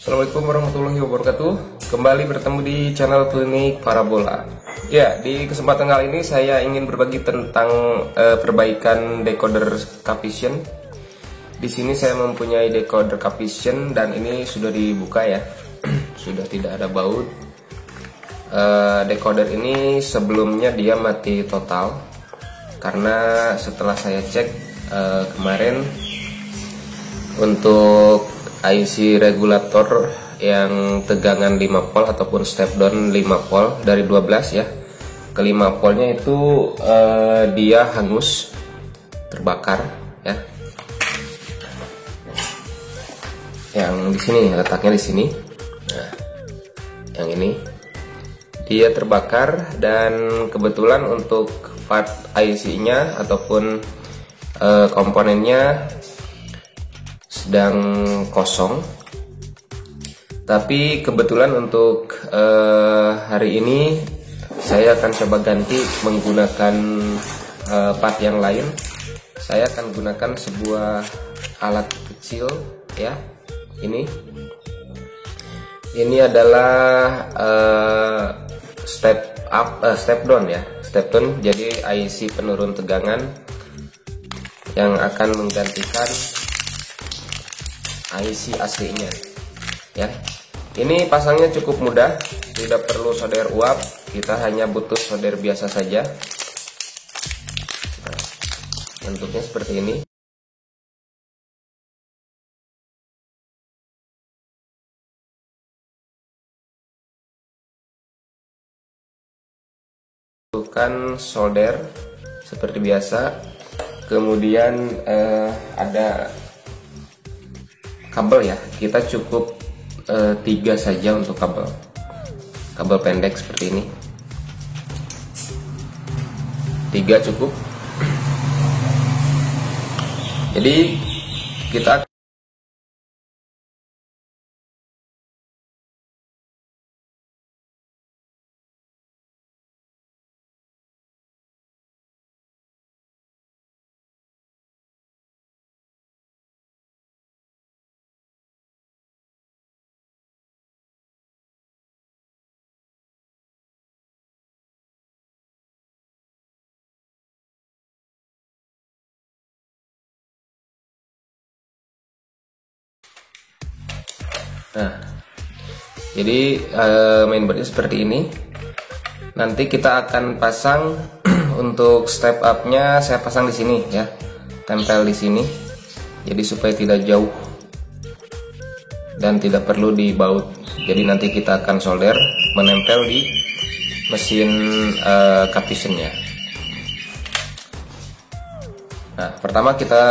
Assalamualaikum warahmatullahi wabarakatuh. Kembali bertemu di channel Klinik Parabola. Ya, di kesempatan kali ini saya ingin berbagi tentang perbaikan decoder Cavision. Di sini saya mempunyai decoder Cavision dan ini sudah dibuka ya. Sudah tidak ada baut. Decoder ini sebelumnya dia mati total karena setelah saya cek kemarin untuk IC regulator yang tegangan 5 volt ataupun step down 5 volt dari 12 ya ke 5 voltnya itu dia hangus, terbakar ya. Yang di sini letaknya di sini. Nah, yang ini dia terbakar dan kebetulan untuk part IC-nya ataupun komponennya sedang kosong. Tapi kebetulan untuk hari ini saya akan coba ganti menggunakan part yang lain. Saya akan gunakan sebuah alat kecil ya. Ini adalah step down ya, step down. Jadi IC penurun tegangan yang akan menggantikan IC aslinya ya. Ini pasangnya cukup mudah, tidak perlu solder uap, kita hanya butuh solder biasa saja. Nah, bentuknya seperti ini. Bukan solder seperti biasa. Kemudian ada kabel ya, kita cukup 3 saja untuk kabel pendek seperti ini, 3 cukup. Jadi kita jadi mainboardnya seperti ini. Nanti kita akan pasang untuk step up-nya saya pasang di sini ya, tempel di sini. Jadi supaya tidak jauh dan tidak perlu dibaut. Jadi nanti kita akan solder menempel di mesin Cavision-nya. Nah, pertama kita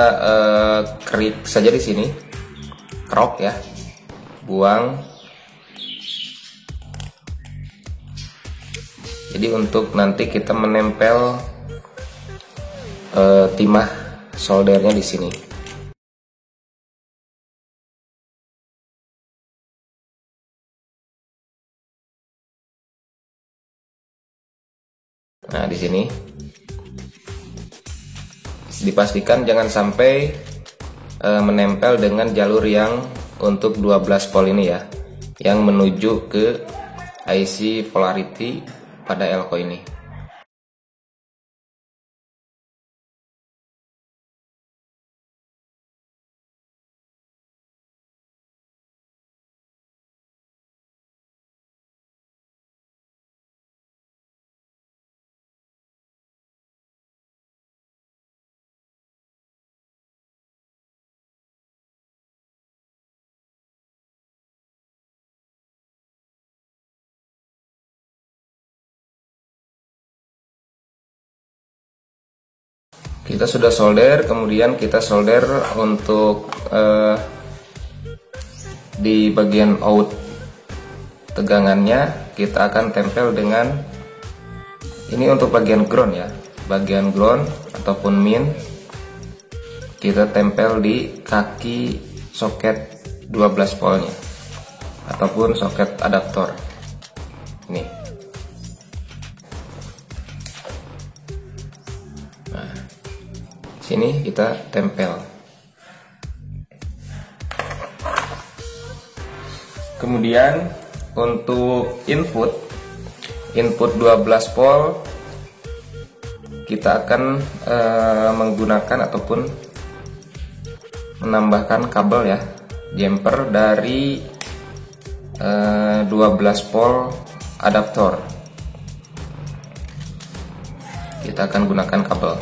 kerik saja di sini, kerok ya, buang. Jadi untuk nanti kita menempel timah soldernya di sini. Nah, di sini dipastikan jangan sampai menempel dengan jalur yang untuk 12 volt ini ya, yang menuju ke IC polarity pada elko ini. Kita sudah solder, kemudian kita solder untuk di bagian out tegangannya kita akan tempel dengan ini untuk bagian ground ya, bagian ground ataupun min kita tempel di kaki soket 12 voltnya ataupun soket adaptor ini. Sini kita tempel. Kemudian untuk input 12 volt kita akan menggunakan ataupun menambahkan kabel ya, jumper dari 12 volt adaptor. Kita akan gunakan kabel.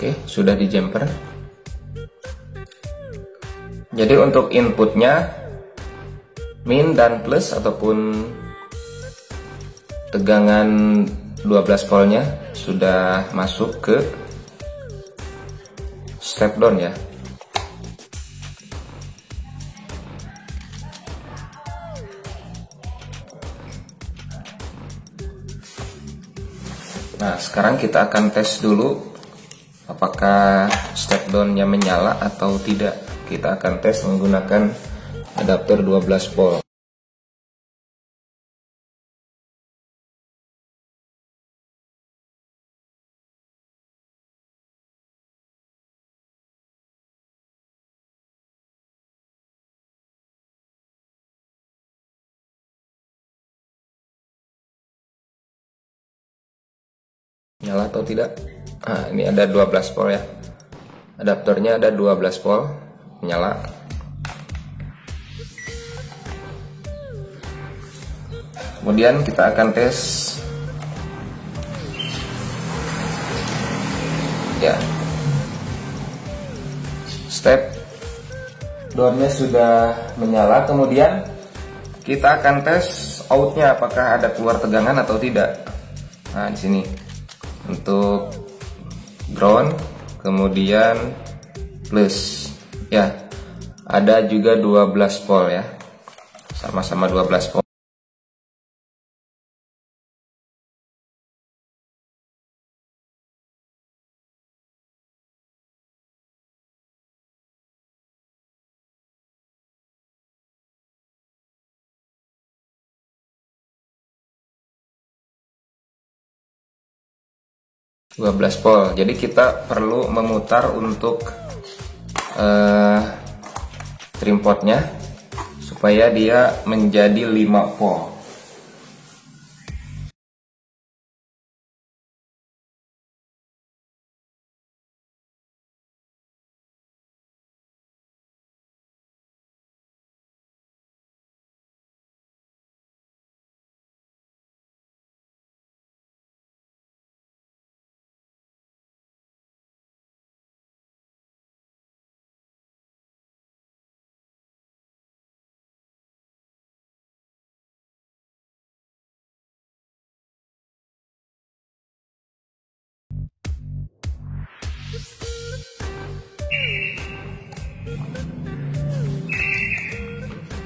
Oke, sudah di jumper. Jadi untuk inputnya min dan plus ataupun tegangan 12 voltnya sudah masuk ke step down ya. Nah, sekarang kita akan tes dulu apakah step down-nya menyala atau tidak. Kita akan tes menggunakan adapter 12 volt. Nyala atau tidak? Nah, ini ada 12 volt ya. Adaptornya ada 12 volt, nyala. Kemudian kita akan tes ya. Step downnya sudah menyala. Kemudian kita akan tes outnya apakah ada keluar tegangan atau tidak. Nah, di sini untuk ground, kemudian plus ya, ada juga 12 volt ya, sama-sama 12 volt. Volt. Jadi kita perlu memutar untuk trim potnya supaya dia menjadi 5 volt.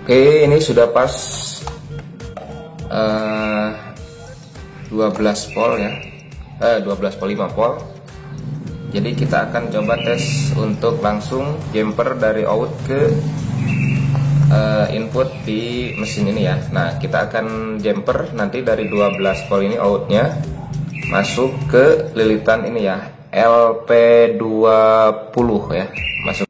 Oke, ini sudah pas 12 volt ya, 12,5 volt. Jadi kita akan coba tes untuk langsung jumper dari out ke input di mesin ini ya. Nah, kita akan jumper nanti dari 12 volt ini outnya masuk ke lilitan ini ya, LP20 ya, masuk.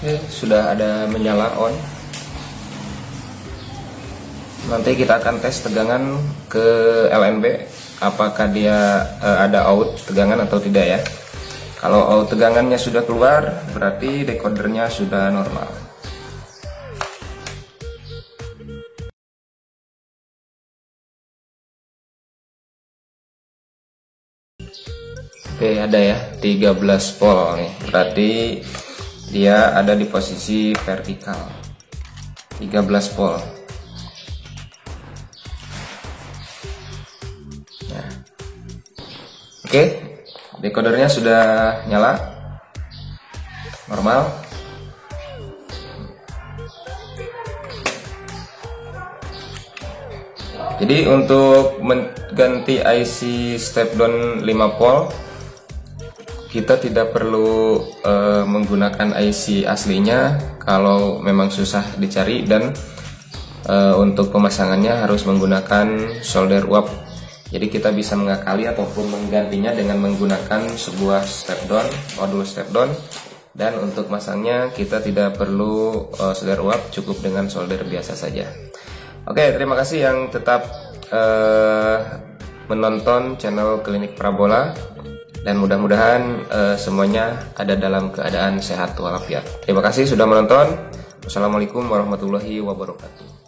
Oke, sudah ada menyala on. Nanti kita akan tes tegangan ke LNB, apakah dia ada out tegangan atau tidak ya. Kalau out tegangannya sudah keluar, berarti decodernya sudah normal. Oke, ada ya 13 volt nih. Berarti dia ada di posisi vertikal. 13 volt. Nah. Oke, decodernya sudah nyala. Normal. Jadi untuk mengganti IC step down 5 volt, kita tidak perlu menggunakan IC aslinya kalau memang susah dicari, dan untuk pemasangannya harus menggunakan solder uap. Jadi kita bisa mengakali ataupun menggantinya dengan menggunakan sebuah step down, modul step down, dan untuk masangnya kita tidak perlu solder uap, cukup dengan solder biasa saja. Oke, terima kasih yang tetap menonton channel Klinik Parabola. Dan mudah-mudahan semuanya ada dalam keadaan sehat walafiat. Terima kasih sudah menonton. Wassalamualaikum warahmatullahi wabarakatuh.